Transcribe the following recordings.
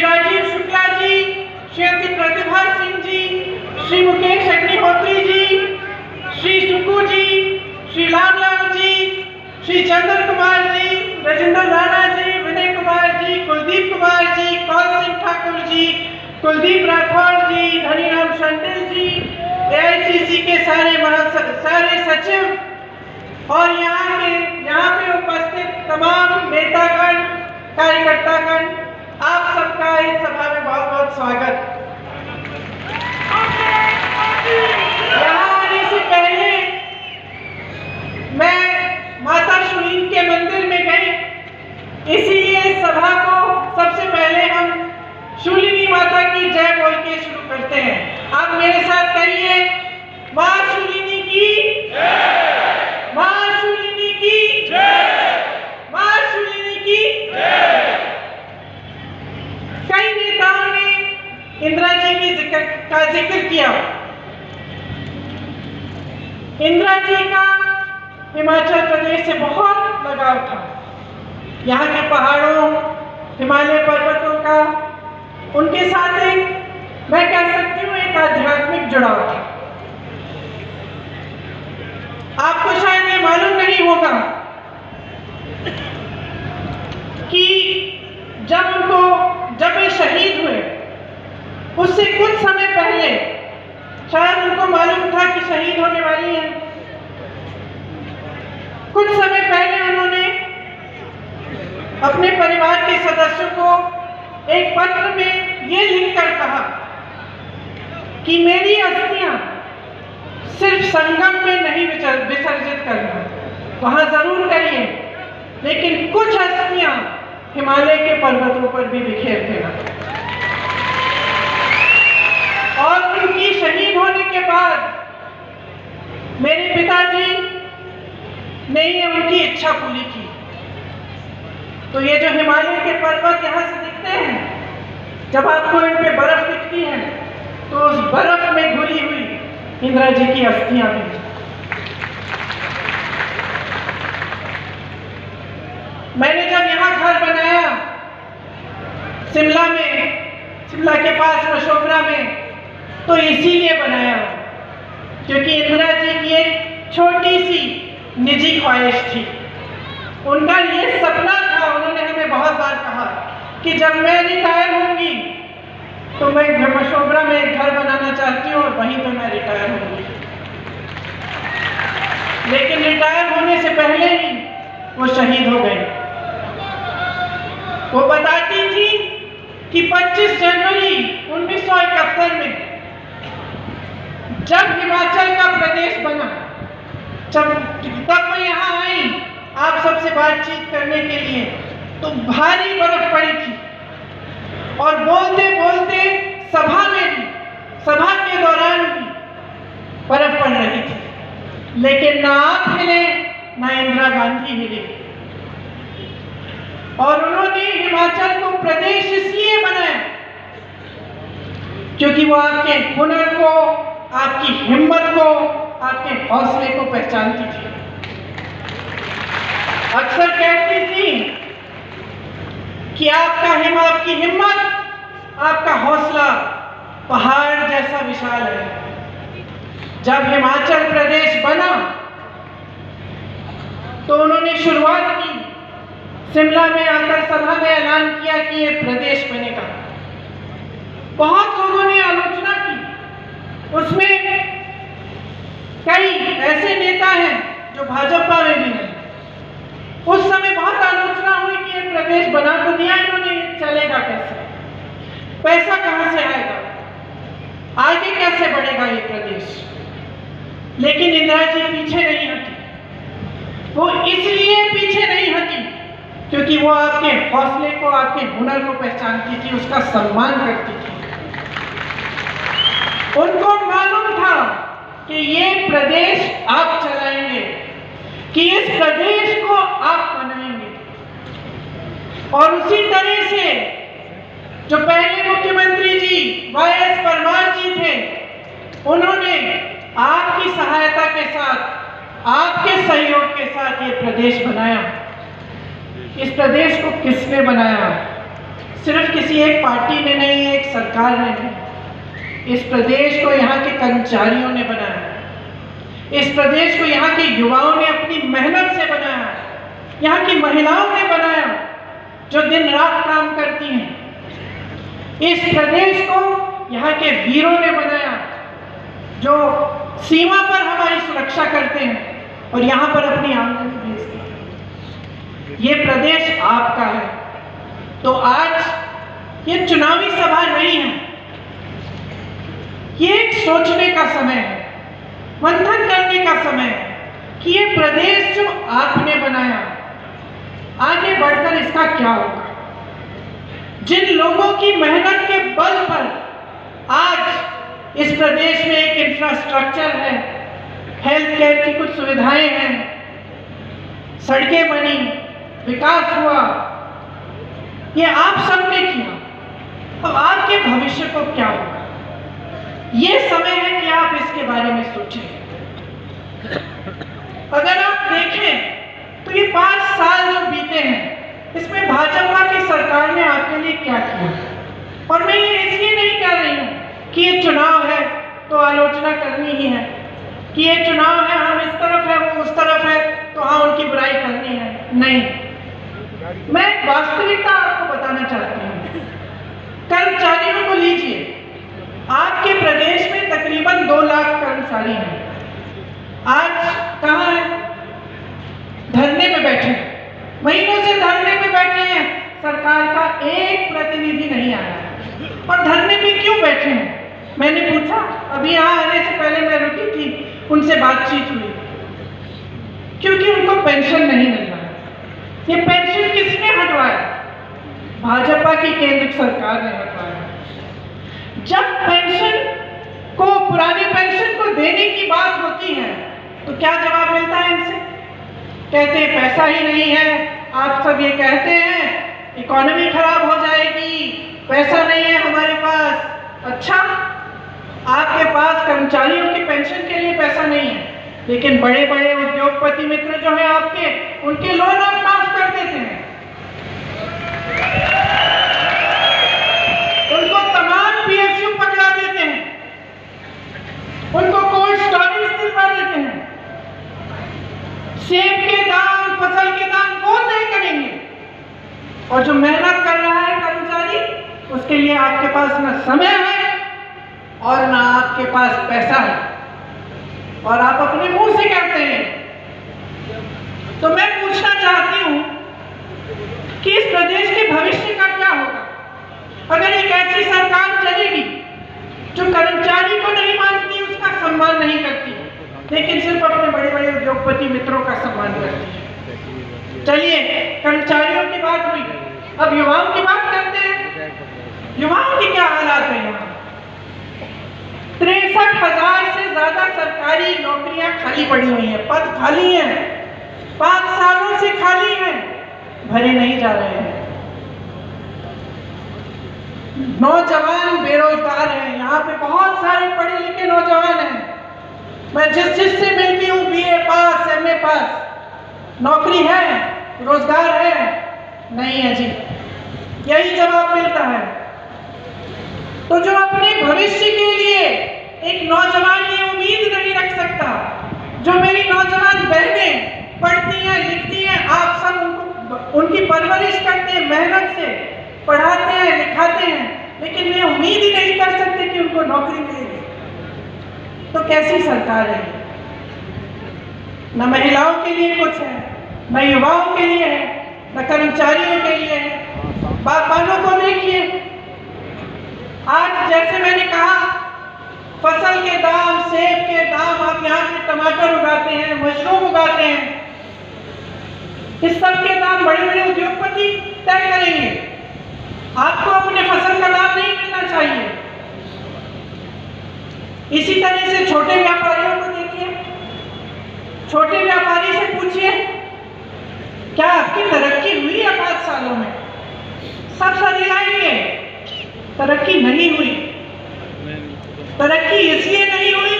राजीव शुक्ला जी, श्रीमती प्रतिभा सिंह जी, श्री मुकेश अग्निहोत्री जी, श्री सुकू जी, श्री लाल जी, श्री चंद्र कुमार जी, राजेंद्र राणा जी, विनय कुमार जी, कुलदीप कुमार जी, कौल सिंह ठाकुर जी, कुलदीप राठौर जी, धनीराम शंडिल जी, AICC के सारे सचिव और यहाँ पे उपस्थित तमाम नेतागण, कार्यकर्तागण, आप सबका इस सभा में बहुत बहुत स्वागत। यहाँ आने से पहले मैं माता शूलिनी के मंदिर में गई, इसीलिए इस सभा को सबसे पहले हम शूलिनी माता की जय बोल के शुरू करते हैं। आप मेरे साथ कहिए, माँ शूलिनी की जय, माँ शूलिनी की जय, माँ शूलिनी की जय। कई नेताओं ने इंदिरा जी की का जिक्र किया। इंदिरा जी का हिमाचल प्रदेश से बहुत लगाव था। यहाँ के पहाड़ों, हिमालय पर्वतों का उनके साथ एक, मैं कह सकती हूँ, एक आध्यात्मिक जुड़ाव था। आपको शायद ये मालूम नहीं होगा कि जब वे शहीद हुए, उससे कुछ समय पहले शायद उनको मालूम था कि शहीद होने वाली हैं। कुछ समय पहले उन्होंने अपने परिवार के सदस्यों को एक पत्र में ये लिखकर कहा कि मेरी अस्थियां सिर्फ संगम में नहीं विसर्जित करना, वहां जरूर करिए, लेकिन कुछ अस्थियां हिमालय के पर्वतों पर भी बिखेर देना। और उनकी शहीद होने के बाद मेरे पिताजी ने ये उनकी इच्छा पूरी की। तो ये जो हिमालय के पर्वत यहाँ से दिखते हैं, जब आपको इन पे बर्फ दिखती है, तो उस बर्फ में घुली हुई इंदिरा जी की अस्थियां भी। मैंने जब यहाँ घर बनाया शिमला के पास मशोबरा में, तो इसीलिए बनाया क्योंकि इंदिरा जी की एक छोटी सी निजी ख्वाहिश थी। उनका ये सपना था, उन्होंने हमें बहुत बार कहा कि जब मैं रिटायर होंगी तो मैं मशोबरा में एक घर बनाना चाहती हूँ और वहीं पे मैं रिटायर होंगी। लेकिन रिटायर होने से पहले ही वो शहीद हो गए। वो बताती थी कि 25 जनवरी 1971 में जब हिमाचल का प्रदेश बना, तब मैं यहाँ आई आप सबसे बातचीत करने के लिए, तो भारी बर्फ पड़ी थी और बोलते बोलते सभा के दौरान भी बर्फ पड़ रही थी, लेकिन ना आप हिले ना इंदिरा गांधी हिले। और उन्होंने हिमाचल को प्रदेश इसलिए बनाया क्योंकि वो आपके हुनर को, आपकी हिम्मत को, आपके हौसले को पहचानती थी। अक्सर कहती थी कि आपकी हिम्मत, आपका हौसला पहाड़ जैसा विशाल है। जब हिमाचल प्रदेश बना तो उन्होंने शुरुआत की, शिमला में आकर सभा में ऐलान किया कि ये प्रदेश बनेगा। बहुत लोगों ने आलोचना की, उसमें कई ऐसे नेता हैं जो भाजपा में भी हैं। उस समय बहुत आलोचना हुई कि ये प्रदेश बना तो दिया इन्होंने, चलेगा कैसे, पैसा कहां से आएगा, आगे कैसे बढ़ेगा ये प्रदेश। लेकिन इंदिरा जी पीछे नहीं हटी। वो इसलिए पीछे नहीं हटी क्योंकि वो आपके हौसले को, आपके हुनर को पहचानती थी, उसका सम्मान करती थी। उनको मालूम था कि ये प्रदेश आप चलाएंगे, कि इस प्रदेश को आप बनाएंगे। और उसी तरह से जो पहले मुख्यमंत्री जी YS परमार जी थे, उन्होंने आपकी सहायता के साथ, आपके सहयोग के साथ ये प्रदेश बनाया। इस प्रदेश को किसने बनाया? सिर्फ किसी एक पार्टी ने नहीं, एक सरकार ने नहीं, इस प्रदेश को यहाँ के कर्मचारियों ने बनाया, इस प्रदेश को यहाँ के युवाओं ने अपनी मेहनत से बनाया, यहाँ की महिलाओं ने बनाया जो दिन रात काम करती हैं। इस प्रदेश को यहाँ के वीरों ने बनाया जो सीमा पर हमारी सुरक्षा करते हैं और यहाँ पर अपनी आमदनी भेजते हैं। ये प्रदेश आपका है। तो आज ये चुनावी सभा नहीं है, ये एक सोचने का समय है, मंथन करने का समय है कि ये प्रदेश जो आपने बनाया, आगे बढ़कर इसका क्या होगा। जिन लोगों की मेहनत के बल पर आज इस प्रदेश में एक इंफ्रास्ट्रक्चर है, हेल्थ केयर की कुछ सुविधाएं हैं, सड़कें बनी, विकास हुआ, ये आप सबने किया। अब आपके भविष्य को क्या होगा, ये समय है कि आप इसके बारे में सोचें। अगर आप देखें तो ये 5 साल जो बीते हैं, इसमें भाजपा की सरकार ने आपके लिए क्या किया। और मैं ये इसलिए नहीं कह रही हूँ कि ये चुनाव है तो आलोचना करनी ही है, कि ये चुनाव है, हम इस तरफ है वो उस तरफ है तो हाँ उनकी बुराई करनी है। नहीं, मैं वास्तविकता आपको बताना चाहती हूँ। कर्मचारियों को लीजिए, आपके प्रदेश में तकरीबन 2 लाख कर्मचारी हैं। आज कहाँ है? धरने पे बैठे हैं, महीनों से धरने पे बैठे हैं, सरकार का एक प्रतिनिधि नहीं आया। और धरने पे क्यों बैठे हैं मैंने पूछा, अभी यहाँ आने से पहले मैं रुकी थी, उनसे बातचीत हुई, क्योंकि उनको पेंशन नहीं मिल रहा है। ये पेंशन किसने हटवाया? भाजपा की केंद्र सरकार ने हटवाया। जब पेंशन को, पुरानी पेंशन को देने की बात होती है तो क्या जवाब मिलता है इनसे? कहते हैं पैसा ही नहीं है। आप सब ये कहते हैं इकोनॉमी खराब हो जाएगी, पैसा नहीं है हमारे पास। अच्छा, आपके पास कर्मचारियों की पेंशन के लिए पैसा नहीं है, लेकिन बड़े बड़े उद्योगपति मित्र जो हैं आपके, उनके लोन आप माफ कर देते हैं, उनको तमाम पीएसयू पकड़ा देते हैं, उनको कोल्ड स्टोरेज दिलवा देते हैं। सेब के दाम, फसल के दाम वो तय करेंगे, और जो मेहनत कर रहा है कर्मचारी, उसके लिए आपके पास न समय है और ना आपके पास पैसा है, और आप अपने मुंह से कहते हैं। तो मैं पूछना चाहती हूं कि इस प्रदेश के भविष्य का क्या होगा अगर एक ऐसी सरकार चलेगी जो कर्मचारी को नहीं मानती, उसका सम्मान नहीं करती, लेकिन सिर्फ अपने बड़े बड़े उद्योगपति मित्रों का सम्मान करती है। चलिए, कर्मचारियों की बात हुई, अब युवाओं की बात करते हैं। युवाओं की क्या हालात है यहाँ? 63,000 से ज्यादा सरकारी नौकरियां खाली पड़ी हुई हैं, पद खाली हैं, 5 सालों से खाली हैं, भरे नहीं जा रहे हैं। नौजवान बेरोजगार हैं, यहाँ पे बहुत सारे पढ़े लिखे नौजवान हैं। मैं जिससे मिलती हूँ, BA पास, MA पास, नौकरी है, रोजगार है, नहीं है जी, यही जवाब मिलता है। तो जो अपने भविष्य के लिए एक नौजवान ये उम्मीद नहीं रख सकता, जो मेरी नौजवान बहनें पढ़ती हैं, लिखती हैं, आप सब उनकी परवरिश करते हैं, मेहनत से पढ़ाते हैं, लिखाते हैं, लेकिन वे उम्मीद ही नहीं कर सकते कि उनको नौकरी मिलेगी, तो कैसी सरकार है? न महिलाओं के लिए कुछ है, न युवाओं के लिए है, न कर्मचारियों के लिए है। बागबानों को देखिए, आज जैसे मैंने कहा, फसल के दाम, सेब के दाम, आप यहाँ पे टमाटर उगाते हैं, मशरूम उगाते हैं, इस सब के दाम बड़े बड़े उद्योगपति तय करेंगे। आपको अपने फसल का दाम नहीं मिलना चाहिए। इसी तरह से छोटे व्यापारियों को देखिए, छोटे व्यापारी से पूछिए क्या आपकी तरक्की हुई है 5 सालों में? सब सदिलाएंगे तरक्की नहीं हुई। तरक्की इसलिए नहीं हुई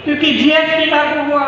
क्योंकि GST लागू हुआ,